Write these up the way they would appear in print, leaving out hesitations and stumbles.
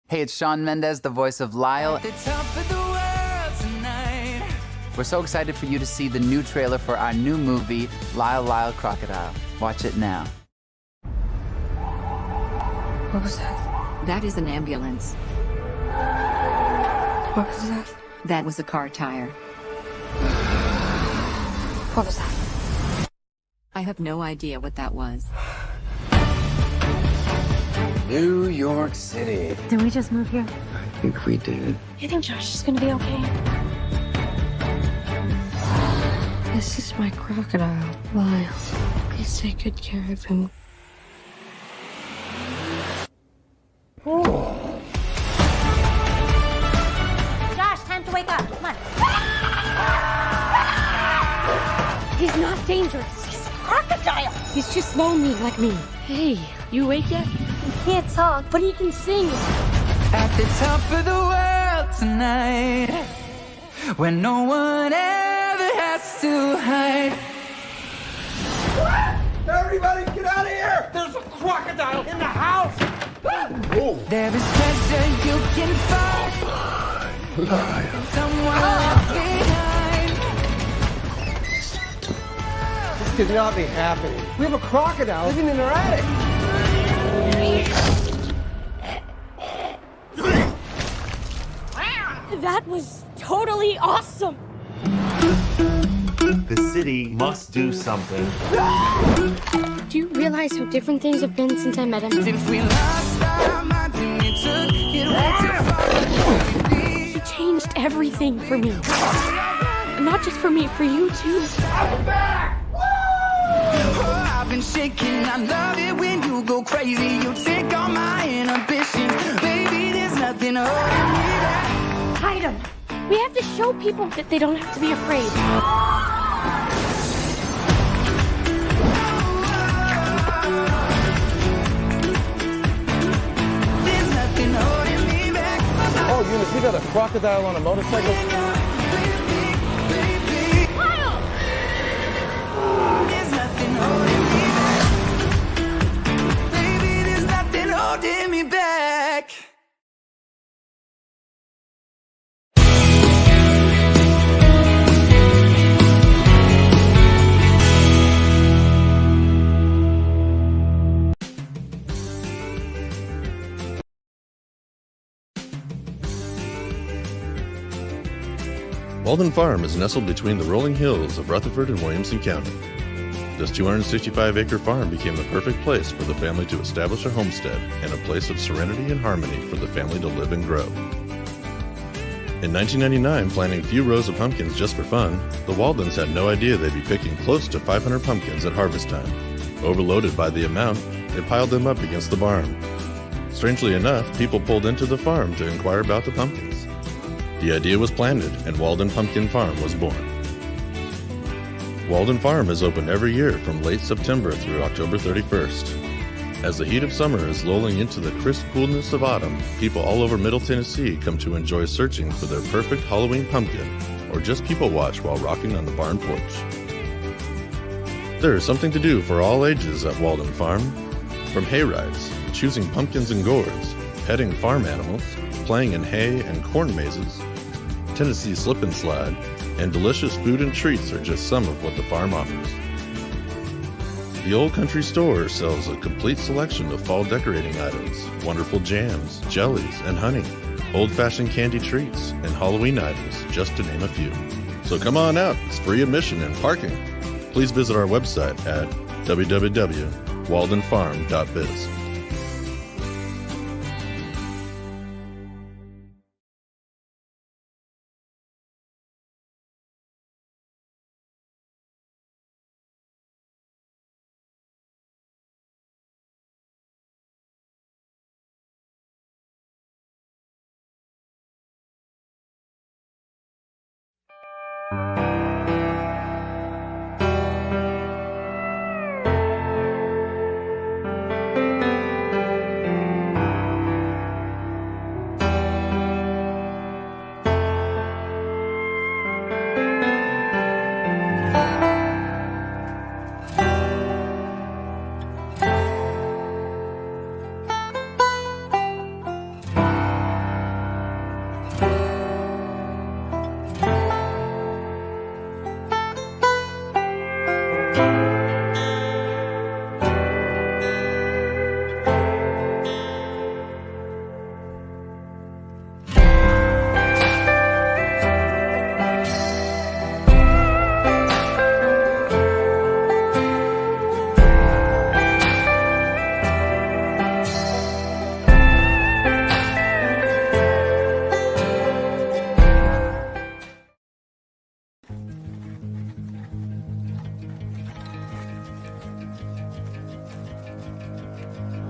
Hey, it's Shawn Mendes, the voice of Lyle. We're so excited for you to see the new trailer for our new movie, Lyle The Crocodile. Watch it now. What was that? That is an ambulance. What was that? That was a car tire. What was that? I have no idea what that was. New York City. Did we just move here? I think we did. You think Josh is gonna be okay? This is my crocodile, Lyle. Please take good care of him. Josh, time to wake up. Come on. He's not dangerous. He's a crocodile. He's just lonely like me. Hey, you awake yet? He can't talk, but he can sing. At the top of the world tonight, when no one ever has to hide. Everybody get out of here! There's a crocodile in the house! There is treasure you can find. Someone left behind. This could not be happening. We have a crocodile living in our attic. That was totally awesome. The city must do something. Do you realize how different things have been since I met him? If we lost our minds and we took it way too far. He changed everything for me. Not just for me, for you too. Oh, I've been shaking. I love it when you go crazy. You take all my inhibitions. Baby, there's nothing holding me back. Hide him. We have to show people that they don't have to be afraid. There's nothing holding me back. Oh, Eunice, you got a crocodile on a motorcycle? There's nothing holding me back. Baby, there's nothing holding me back. Walden Farm is nestled between the rolling hills of Rutherford and Williamson County. This 265-acre farm became the perfect place for the family to establish a homestead and a place of serenity and harmony for the family to live and grow. In 1999, planting a few rows of pumpkins just for fun, the Waldens had no idea they'd be picking close to 500 pumpkins at harvest time. Overloaded by the amount, they piled them up against the barn. Strangely enough, people pulled into the farm to inquire about the pumpkins. The idea was planted, and Walden Pumpkin Farm was born. Walden Farm is open every year from late September through October 31st. As the heat of summer is lulling into the crisp coolness of autumn, people all over Middle Tennessee come to enjoy searching for their perfect Halloween pumpkin, or just people watch while rocking on the barn porch. There is something to do for all ages at Walden Farm. From hay rides, choosing pumpkins and gourds, petting farm animals, playing in hay and corn mazes, Tennessee slip and slide, and delicious food and treats are just some of what the farm offers. The Old Country Store sells a complete selection of fall decorating items, wonderful jams, jellies, and honey, old-fashioned candy treats, and Halloween items, just to name a few. So come on out, it's free admission and parking. Please visit our website at www.waldenfarm.biz.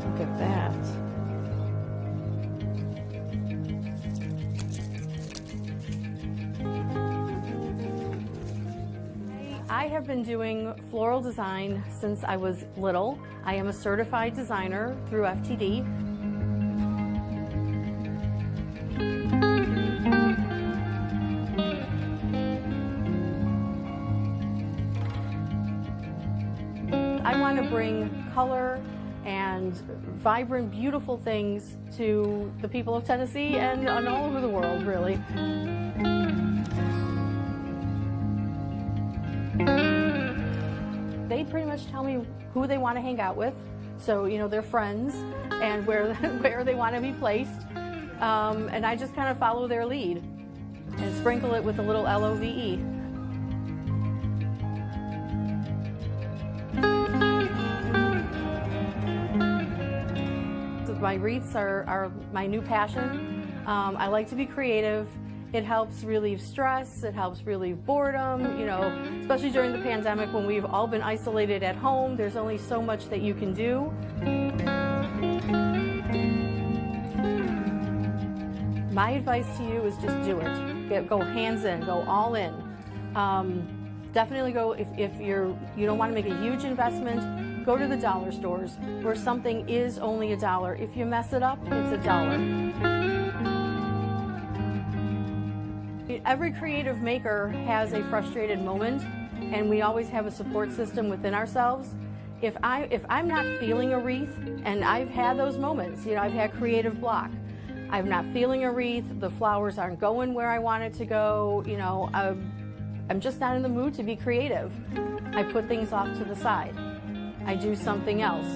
Look at that. I have been doing floral design since I was little. I am a certified designer through FTD. I want to bring color and vibrant, beautiful things to the people of Tennessee and all over the world, really. They pretty much tell me who they want to hang out with, so you know, their friends, and where they want to be placed, and I just kind of follow their lead and sprinkle it with a little LOVE. My wreaths are my new passion. I like to be creative. It helps relieve stress, it helps relieve boredom, you know, especially during the pandemic when we've all been isolated at home. There's only so much that you can do. My advice to you is just do it. Go hands in, go all in. Definitely go, if you don't want to make a huge investment, go to the dollar stores where something is only $1. If you mess it up, it's $1. Every creative maker has a frustrated moment, and we always have a support system within ourselves. If I'm not feeling a wreath, and I've had those moments, you know, I've had creative block. I'm not feeling a wreath, the flowers aren't going where I want it to go, you know, I'm just not in the mood to be creative. I put things off to the side. I do something else.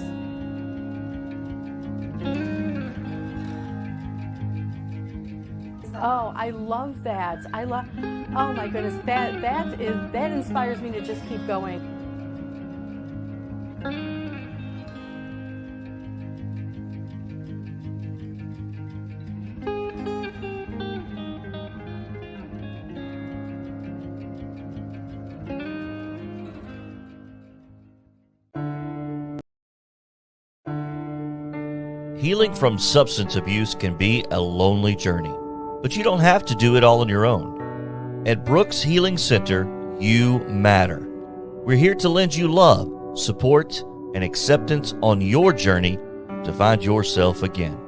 Oh, I love that. Oh my goodness, that inspires me to just keep going. Healing from substance abuse can be a lonely journey, but you don't have to do it all on your own. At Brooks Healing Center, you matter. We're here to lend you love, support, and acceptance on your journey to find yourself again.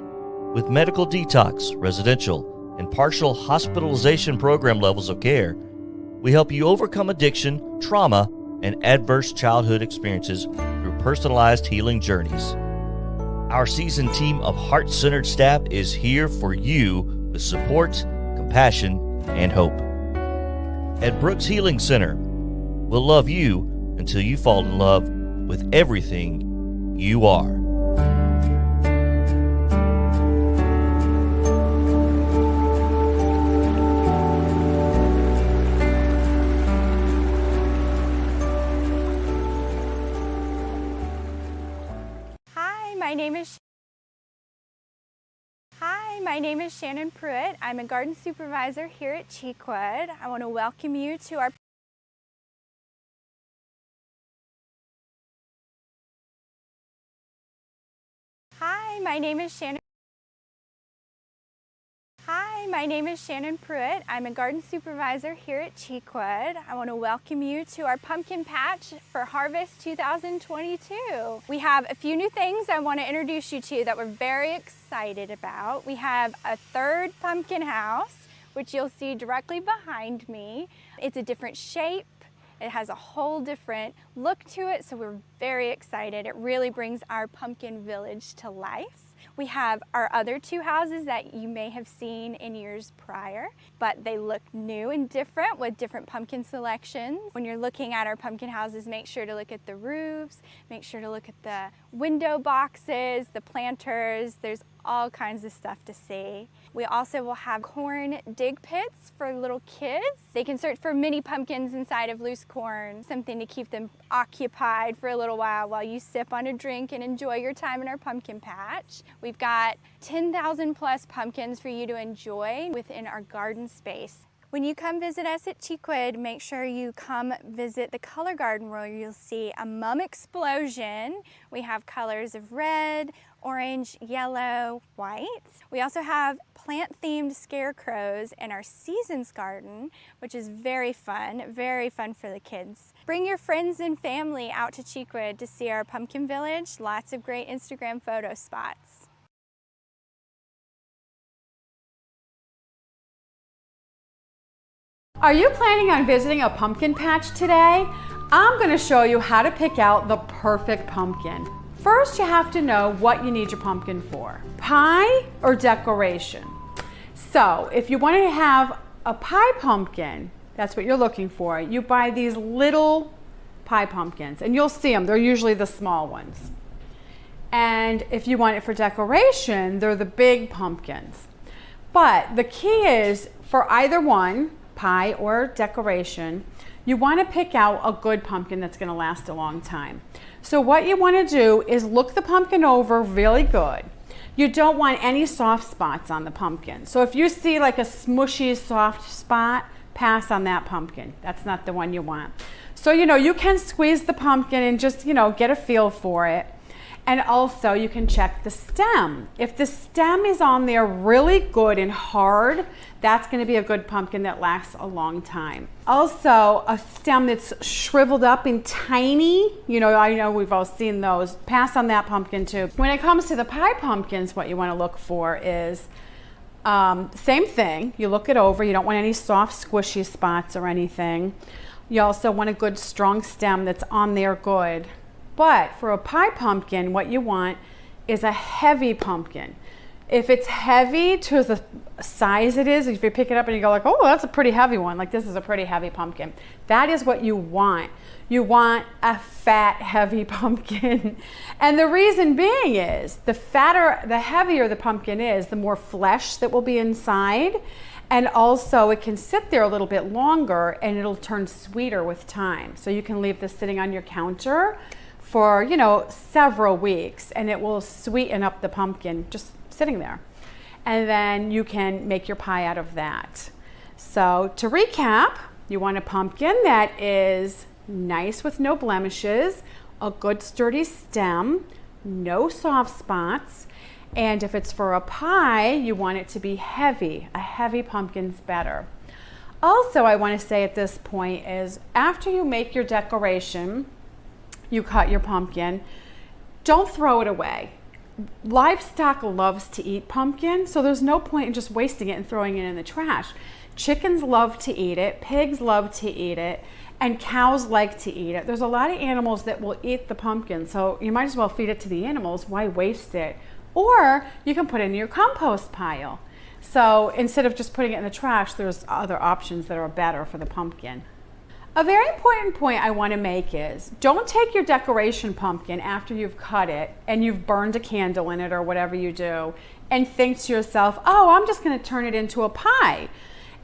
With medical detox, residential, and partial hospitalization program levels of care, we help you overcome addiction, trauma, and adverse childhood experiences through personalized healing journeys. Our seasoned team of heart-centered staff is here for you with support, compassion, and hope. At Brooks Healing Center, we'll love you until you fall in love with everything you are. My name is Shannon Pruitt. I'm a garden supervisor here at Cheekwood. I want to welcome you to our my name is Shannon Pruitt. I'm a garden supervisor here at Cheekwood. I want to welcome you to our pumpkin patch for Harvest 2022. We have a few new things I want to introduce you to that we're very excited about. We have a third pumpkin house, which you'll see directly behind me. It's a different shape. It has a whole different look to it, so we're very excited. It really brings our pumpkin village to life. We have our other two houses that you may have seen in years prior, but they look new and different with different pumpkin selections. When you're looking at our pumpkin houses, make sure to look at the roofs, make sure to look at the window boxes, the planters. There's all kinds of stuff to see. We also will have corn dig pits for little kids. They can search for mini pumpkins inside of loose corn, something to keep them occupied for a little while you sip on a drink and enjoy your time in our pumpkin patch. We've got 10,000 plus pumpkins for you to enjoy within our garden space. When you come visit us at Cheekwood, make sure you come visit the color garden where you'll see a mum explosion. We have colors of red, orange, yellow, white. We also have plant-themed scarecrows in our seasons garden, which is very fun for the kids. Bring your friends and family out to Cheekwood to see our pumpkin village. Lots of great Instagram photo spots. Are you planning on visiting a pumpkin patch today? I'm going to show you how to pick out the perfect pumpkin. First, you have to know what you need your pumpkin for. Pie or decoration? So, if you want to have a pie pumpkin, that's what you're looking for. You buy these little pie pumpkins, and you'll see them. They're usually the small ones. And if you want it for decoration, they're the big pumpkins. But the key is, for either one, pie or decoration, you want to pick out a good pumpkin that's going to last a long time. So what you want to do is look the pumpkin over really good. You don't want any soft spots on the pumpkin. So if you see like a smushy soft spot, pass on that pumpkin. That's not the one you want. So you can squeeze the pumpkin and just get a feel for it. And also you can check the stem. If the stem is on there really good and hard, that's going to be a good pumpkin that lasts a long time. Also, a stem that's shriveled up and tiny, I know we've all seen those, pass on that pumpkin too. When it comes to the pie pumpkins, what you want to look for is same thing. You look it over. You don't want any soft squishy spots or anything. You also want a good strong stem that's on there good. But for a pie pumpkin, what you want is a heavy pumpkin. If it's heavy to the size it is, if you pick it up and you go like, oh, that's a pretty heavy one, like this is a pretty heavy pumpkin. That is what you want. You want a fat, heavy pumpkin. And the reason being is the heavier the pumpkin is, the more flesh that will be inside. And also it can sit there a little bit longer and it'll turn sweeter with time. So you can leave this sitting on your counter for several weeks and it will sweeten up the pumpkin just sitting there. And then you can make your pie out of that. So to recap, you want a pumpkin that is nice with no blemishes, a good sturdy stem, no soft spots, and if it's for a pie, you want it to be heavy. A heavy pumpkin's better. Also, I want to say at this point is after you make your decoration, you cut your pumpkin, don't throw it away. Livestock loves to eat pumpkin, so there's no point in just wasting it and throwing it in the trash. Chickens love to eat it, pigs love to eat it, and cows like to eat it. There's a lot of animals that will eat the pumpkin, so you might as well feed it to the animals. Why waste it? Or you can put it in your compost pile. So instead of just putting it in the trash, there's other options that are better for the pumpkin. A very important point I want to make is don't take your decoration pumpkin after you've cut it and you've burned a candle in it or whatever you do and think to yourself, oh, I'm just going to turn it into a pie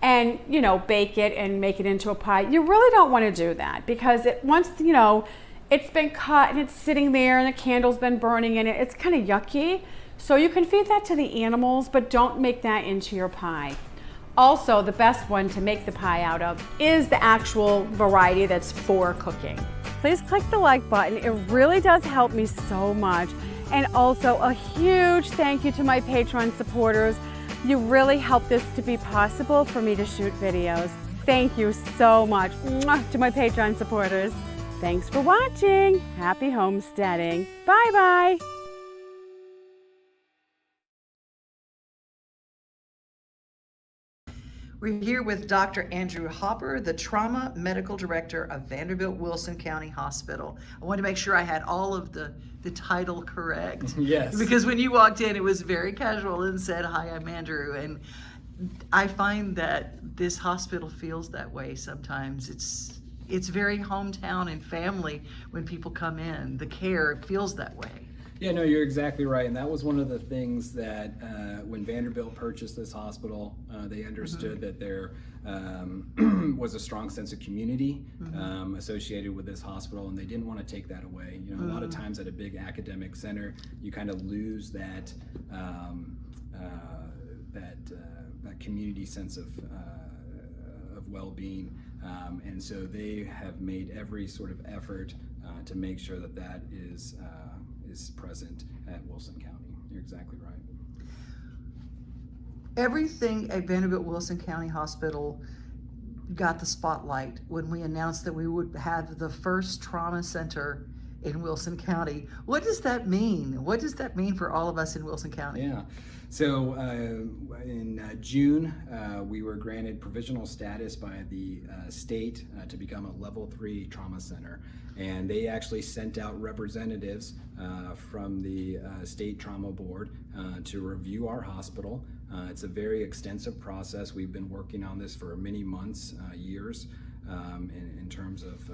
and, you know, bake it and make it into a pie. You really don't want to do that because once, you know, it's been cut and it's sitting there and the candle's been burning in it, it's kind of yucky. So you can feed that to the animals, but don't make that into your pie. Also, the best one to make the pie out of is the actual variety that's for cooking. Please click the like button. It really does help me so much. And also a huge thank you to my Patreon supporters. You really help this to be possible for me to shoot videos. Thank you so much to my Patreon supporters. Thanks for watching. Happy homesteading. Bye-bye. We're here with Dr. Andrew Hopper, the Trauma Medical Director of Vanderbilt Wilson County Hospital. I wanted to make sure I had all of the title correct. Yes. Because when you walked in, it was very casual and said, hi, I'm Andrew. And I find that this hospital feels that way sometimes. It's very hometown and family when people come in. The care feels that way. Yeah, no, you're exactly right. And that was one of the things that when Vanderbilt purchased this hospital, they understood that there was a strong sense of community associated with this hospital, and they didn't want to take that away. You know, a lot of times at a big academic center, you kind of lose that that community sense of well-being. And so they have made every sort of effort to make sure that that is present at Wilson County. You're exactly right. Everything at Vanderbilt Wilson County Hospital got the spotlight when we announced that we would have the first trauma center in Wilson County. What does that mean? What does that mean for all of us in Wilson County? Yeah. So in June, we were granted provisional status by the state to become a level 3 trauma center. And they actually sent out representatives from the state trauma board to review our hospital. It's a very extensive process. We've been working on this for many months, years, in terms of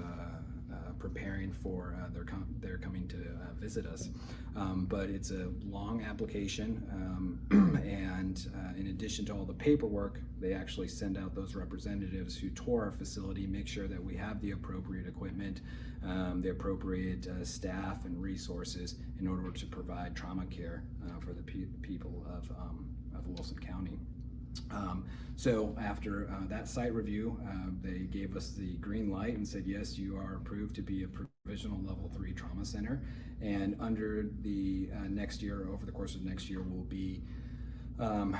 preparing for their coming to visit us. But it's a long application, and in addition to all the paperwork, they actually send out those representatives who tour our facility, make sure that we have the appropriate equipment, the appropriate staff and resources in order to provide trauma care for the people of Wilson County. So after that site review, they gave us the green light and said, yes, you are approved to be a provisional level 3 trauma center. And under the next year, over the course of next year, we'll be kind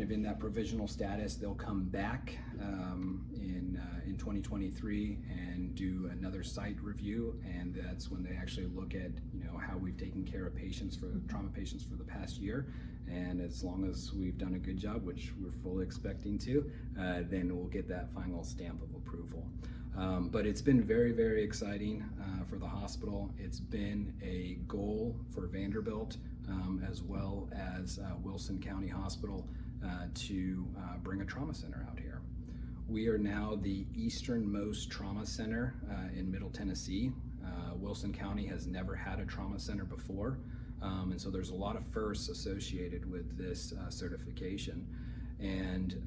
of in that provisional status. They'll come back in 2023 and do another site review, and that's when they actually look at, you know, how we've taken care of patients, for trauma patients, for the past year. And as long as we've done a good job, which we're fully expecting to, then we'll get that final stamp of approval. But it's been very, very exciting for the hospital. It's been a goal for Vanderbilt as well as Wilson County Hospital to bring a trauma center out here. We are now the easternmost trauma center in Middle Tennessee. Wilson County has never had a trauma center before, and so there's a lot of firsts associated with this certification. And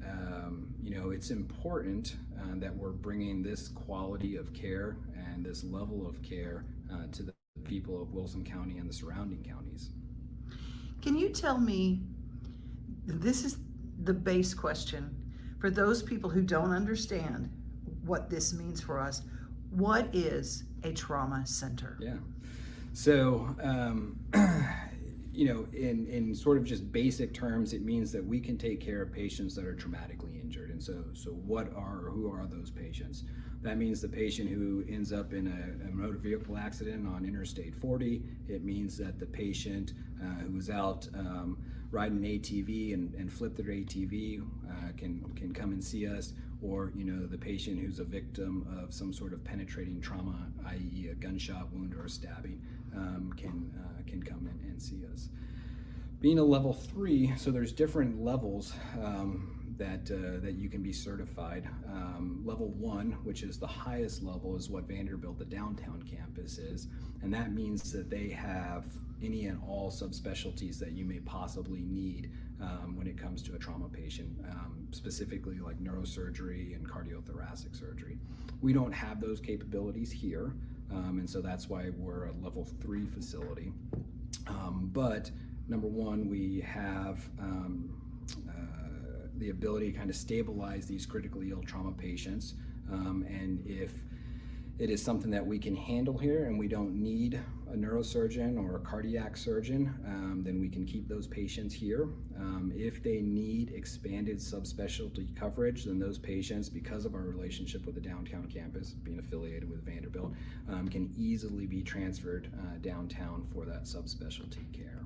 you know, it's important that we're bringing this quality of care and this level of care to the people of Wilson County and the surrounding counties. Can you tell me, this is the base question, for those people who don't understand what this means for us, what is a trauma center? Yeah. So, you know, in sort of just basic terms, it means that we can take care of patients that are traumatically injured. And who are those patients? That means the patient who ends up in a motor vehicle accident on Interstate 40. It means that the patient who was out riding an ATV and flipped their ATV can come and see us, or the patient who's a victim of some sort of penetrating trauma, i.e. a gunshot wound or a stabbing, can come in and see us. Being a level 3, so there's different levels that you can be certified. Level 1, which is the highest level, is what Vanderbilt, the downtown campus, is, and that means that they have any and all subspecialties that you may possibly need when it comes to a trauma patient, specifically like neurosurgery and cardiothoracic surgery. We don't have those capabilities here, and so that's why we're a level 3 facility. But number one, we have the ability to kind of stabilize these critically ill trauma patients, and if it is something that we can handle here and we don't need a neurosurgeon or a cardiac surgeon, then we can keep those patients here. If they need expanded subspecialty coverage, then those patients, because of our relationship with the downtown campus, being affiliated with Vanderbilt, can easily be transferred downtown for that subspecialty care.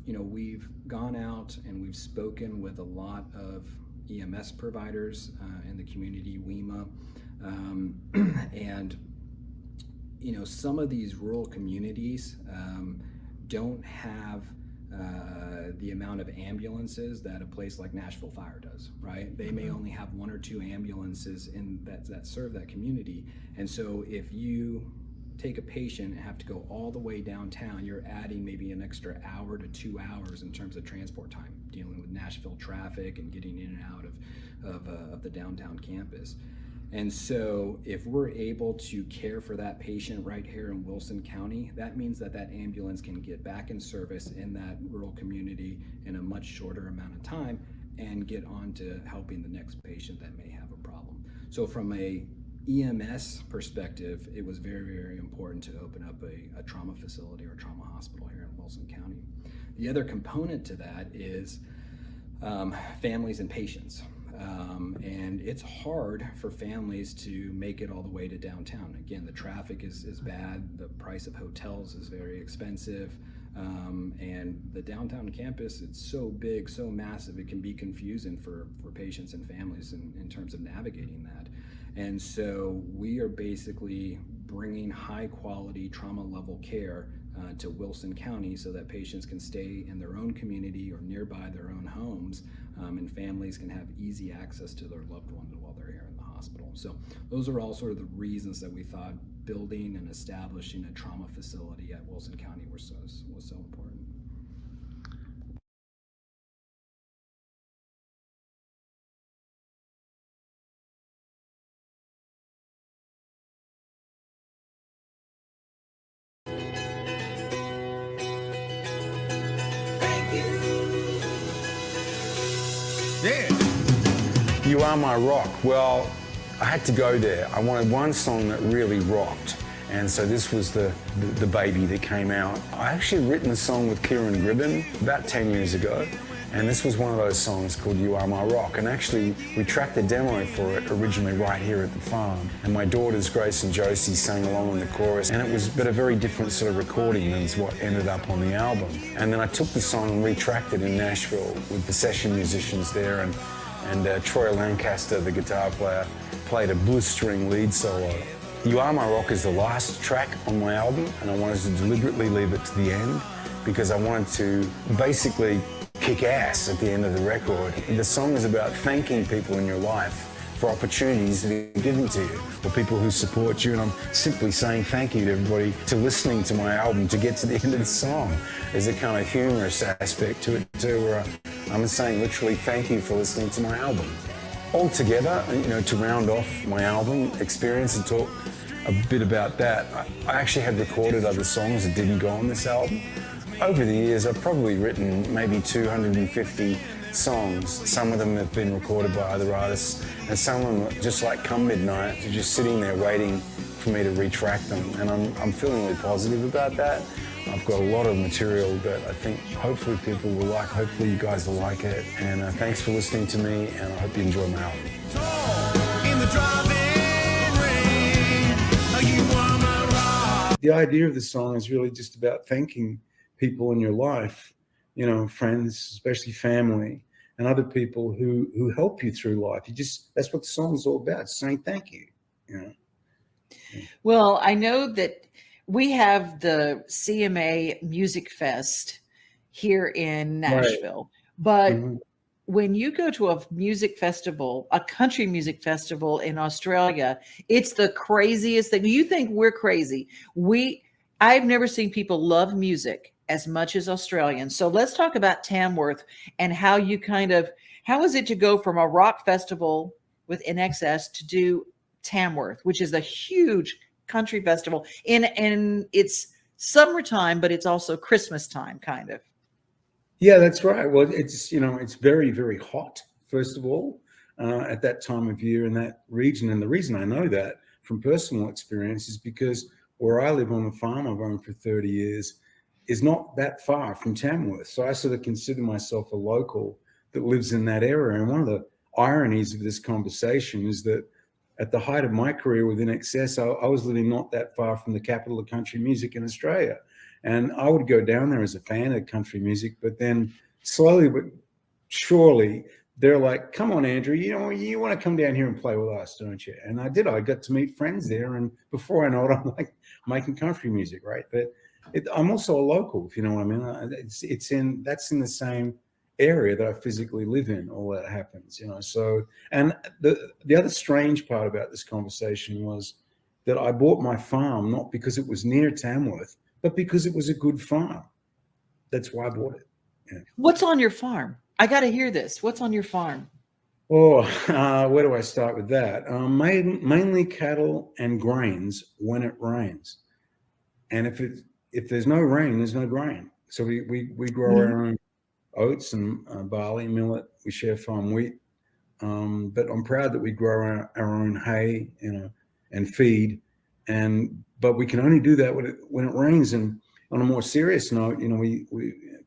We've gone out and we've spoken with a lot of EMS providers in the community, WEMA, and some of these rural communities don't have the amount of ambulances that a place like Nashville Fire does, right? They may only have 1 or 2 ambulances that serve that community, and so if you take a patient and have to go all the way downtown, you're adding maybe an extra hour to 2 hours in terms of transport time, dealing with Nashville traffic and getting in and out of the downtown campus. And so if we're able to care for that patient right here in Wilson County, that means that ambulance can get back in service in that rural community in a much shorter amount of time and get on to helping the next patient that may have a problem. So from a EMS perspective, it was very, very important to open up a trauma facility or trauma hospital here in Wilson County. The other component to that is families and patients. And it's hard for families to make it all the way to downtown. Again, the traffic is bad, the price of hotels is very expensive, and the downtown campus, it's so big, so massive, it can be confusing for patients and families in terms of navigating that. And so we are basically bringing high quality trauma level care to Wilson County so that patients can stay in their own community or nearby their own homes, and families can have easy access to their loved ones while they're here in the hospital. So those are all sort of the reasons that we thought building and establishing a trauma facility at Wilson County was so important. You Are My Rock. Well, I had to go there. I wanted one song that really rocked. And so this was the baby that came out. I actually written the song with Kieran Gribben about 10 years ago. And this was one of those songs called You Are My Rock. And actually, we tracked the demo for it originally right here at the farm. And my daughters, Grace and Josie, sang along in the chorus. And it was but a very different sort of recording than what ended up on the album. And then I took the song and retracked it in Nashville with the session musicians there. And Troy Lancaster, the guitar player, played a blue-string lead solo. You Are My Rock is the last track on my album, and I wanted to deliberately leave it to the end because I wanted to basically kick ass at the end of the record. The song is about thanking people in your life for opportunities that are given to you, or people who support you, and I'm simply saying thank you to everybody to listening to my album to get to the end of the song. There's a kind of humorous aspect to it too, where I'm saying literally thank you for listening to my album. Altogether, to round off my album experience and talk a bit about that, I actually had recorded other songs that didn't go on this album. Over the years, I've probably written maybe 250 songs. Some of them have been recorded by other artists, and some of them, just like Come Midnight, are just sitting there waiting for me to retrack them. And I'm feeling really positive about that. I've got a lot of material that I think hopefully people will like. Hopefully you guys will like it. And thanks for listening to me, and I hope you enjoy my album. The idea of the song is really just about thanking people in your life, you know, friends, especially family, and other people who help you through life. That's what the song is all about, saying thank you, you know. Well, I know that we have the CMA Music Fest here in Nashville, but when you go to a music festival, a country music festival in Australia, it's the craziest thing. You think we're crazy. I've never seen people love music as much as Australians. So let's talk about Tamworth and how is it to go from a rock festival with NXS to do Tamworth, which is a huge country festival and it's summertime, but it's also Christmas time, kind of. Yeah, that's right. Well, it's, you know, it's very, very hot, first of all, at that time of year in that region. And the reason I know that from personal experience is because where I live on the farm I've owned for 30 years is not that far from Tamworth. So I sort of consider myself a local that lives in that area. And one of the ironies of this conversation is that at the height of my career with NXS, I was living not that far from the capital of country music in Australia. And I would go down there as a fan of country music, but then slowly but surely they're like, come on, Andrew, you know, you want to come down here and play with us, don't you? And I did. I got to meet friends there. And before I know it, I'm like making country music, right? But I'm also a local, if you know what I mean. That's in the same area that I physically live in, all that happens, you know. So, and the other strange part about this conversation was that I bought my farm not because it was near Tamworth, but because it was a good farm. That's why I bought it. Yeah. What's on your farm? I got to hear this. What's on your farm? Oh, where do I start with that? Mainly cattle and grains when it rains. And if there's no rain, there's no grain. So we grow our own oats and barley, millet. We share farm wheat. But I'm proud that we grow our own hay, you know, and feed. But we can only do that when it rains. And on a more serious note, you know, we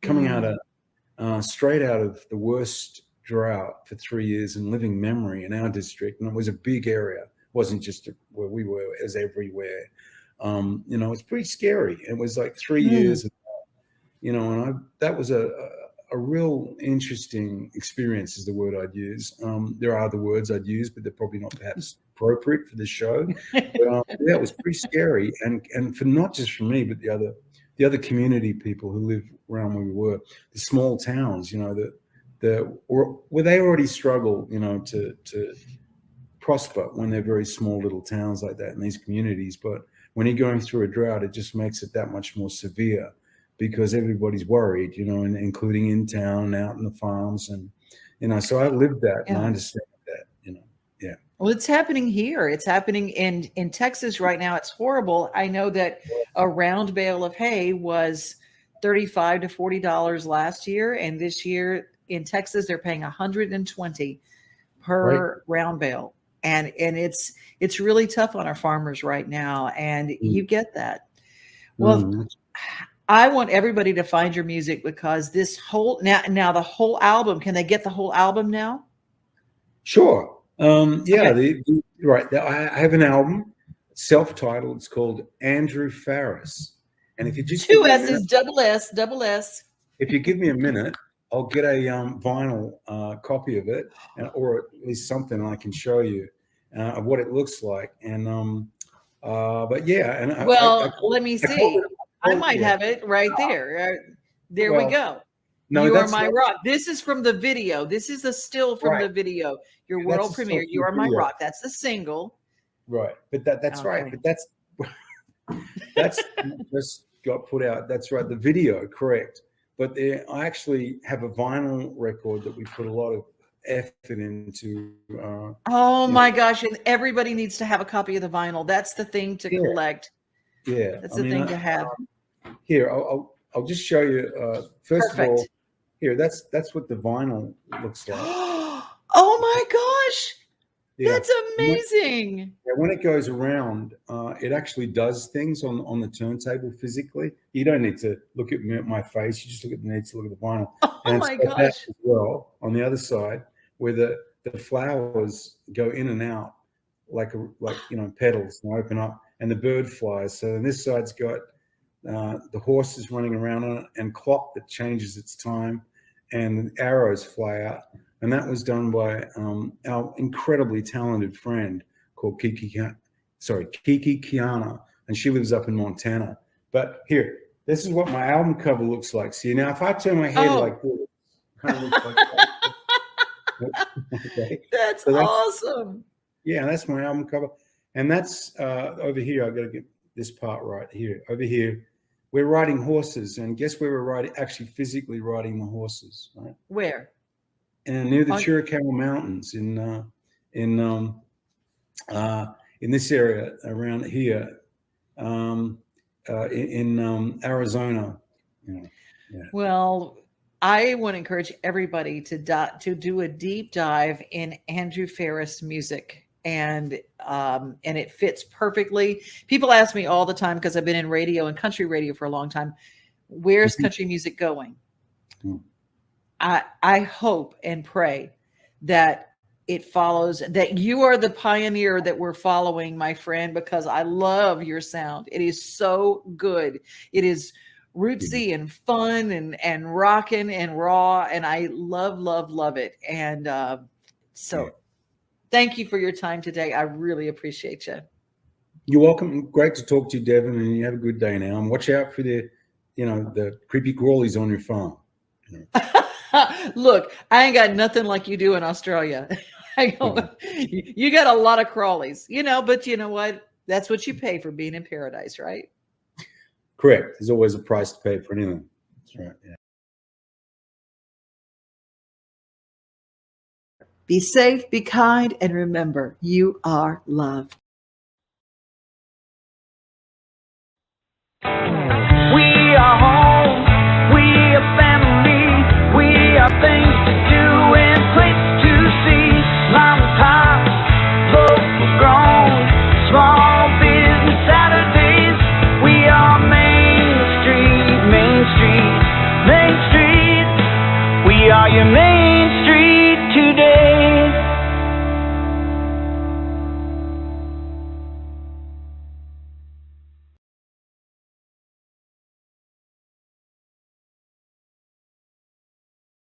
coming out of straight out of the worst drought for 3 years in living memory in our district, and it was a big area. It wasn't just where we were; it was everywhere. You know, it's pretty scary. It was like 3 years, you know, and that was a real interesting experience is the word I'd use. There are other words I'd use, but they're probably not perhaps appropriate for the show. But, yeah, it was pretty scary. And for not just for me, but the other community people who live around where we were, the small towns, you know, where they already struggle, you know, to prosper when they're very small little towns like that in these communities. But when you're going through a drought, it just makes it that much more severe, because everybody's worried, you know, and including in town, out in the farms. And, you know, so I lived that and I understand that, you know, yeah. Well, it's happening here. It's happening in Texas right now. It's horrible. I know that a round bale of hay was $35 to $40 last year. And this year in Texas, they're paying $120 per round bale. And it's really tough on our farmers right now. And you get that. Well, I want everybody to find your music, because this whole now the whole album. Can they get the whole album now? Sure. Yeah. Okay. Right. I have an album, self-titled. It's called Andrew Farris. And if you just two S's, double S. If you give me a minute, I'll get a vinyl copy of it, or at least something I can show you of what it looks like. And but yeah. And let me see. I might have it right there. There we go. No, You Are My Rock. This is from the video. This is a still from the video. Your world premiere. You Are My Rock. That's the single. Right. But that's right. But that's just got put out. That's right. The video, correct. But I actually have a vinyl record that we put a lot of effort into. Oh my gosh. And everybody needs to have a copy of the vinyl. That's the thing to collect. Yeah. That's the thing to have. Here, I'll just show you. First of all, here, that's what the vinyl looks like. Oh my gosh! Yeah. That's amazing. When it goes around, it actually does things on the turntable physically. You don't need to look at my face. You just need to look at the vinyl. Oh and my it's like gosh. that as well on the other side, where the flowers go in and out like petals and open up, and the bird flies. So on this side's got the horses running around on it, and clock that changes its time, and arrows fly out. And that was done by our incredibly talented friend called Kiki Kiana, and she lives up in Montana. But here, this is what my album cover looks like. See, now if I turn my head like this, it kind of looks like that. Okay. That's awesome. Yeah, that's my album cover. And that's over here. I got to get this part right here. Over here, we're riding horses, and guess where we're actually physically riding the horses, right? Where? And near the Chiricahua Mountains in this area around here, in Arizona. Well, I want to encourage everybody to do a deep dive in Andrew Ferris music, and it fits perfectly. People ask me all the time, because I've been in radio and country radio for a long time, where's country music going? I hope and pray that it follows, that you are the pioneer that we're following, my friend, because I love your sound. It is so good. It is rootsy and fun and rocking and raw, and I love it. And so thank you for your time today. I really appreciate you. You're welcome. Great to talk to you, Devin, and you have a good day now. And watch out for the creepy crawlies on your phone. Look, I ain't got nothing like you do in Australia. You got a lot of crawlies, but you know what? That's what you pay for being in paradise, right? Correct. There's always a price to pay for anything. That's right. Yeah. Be safe, be kind, and remember, you are loved.